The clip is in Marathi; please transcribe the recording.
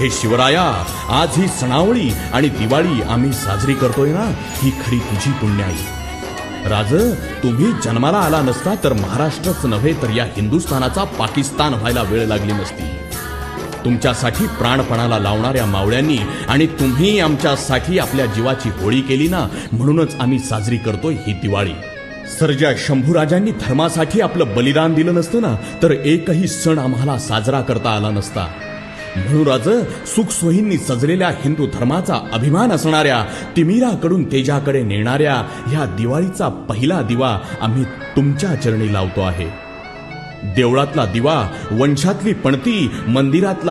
हे शिवराया, आज ही सणावळी आणि दिवाळी आम्ही साजरी करतोय ना, ही खरी तुझी पुण्याई. राज, तुम्ही जन्माला आला नसता तर महाराष्ट्रच नव्हे तर या हिंदुस्थानाचा पाकिस्तान व्हायला वेळ लागली नसती. तुमच्यासाठी प्राणपणाला लावणाऱ्या मावळ्यांनी आणि तुम्ही आमच्यासाठी आपल्या जीवाची होळी केली ना, म्हणूनच आम्ही साजरी करतोय ही दिवाळी. सर्जा शंभूराजांनी धर्मासाठी आपलं बलिदान दिलं नसतं ना, तर एकही सण आम्हाला साजरा करता आला नसता. म्हणून राज, सुखसोयींनी सजलेल्या हिंदू धर्माचा अभिमान असणाऱ्या, तिमिराकडून तेजाकडे नेणाऱ्या ह्या दिवाळीचा पहिला दिवा आम्ही तुमच्या चरणी लावतो आहे. देवळातला दिवा, वंशातली पणती, मंदिरातला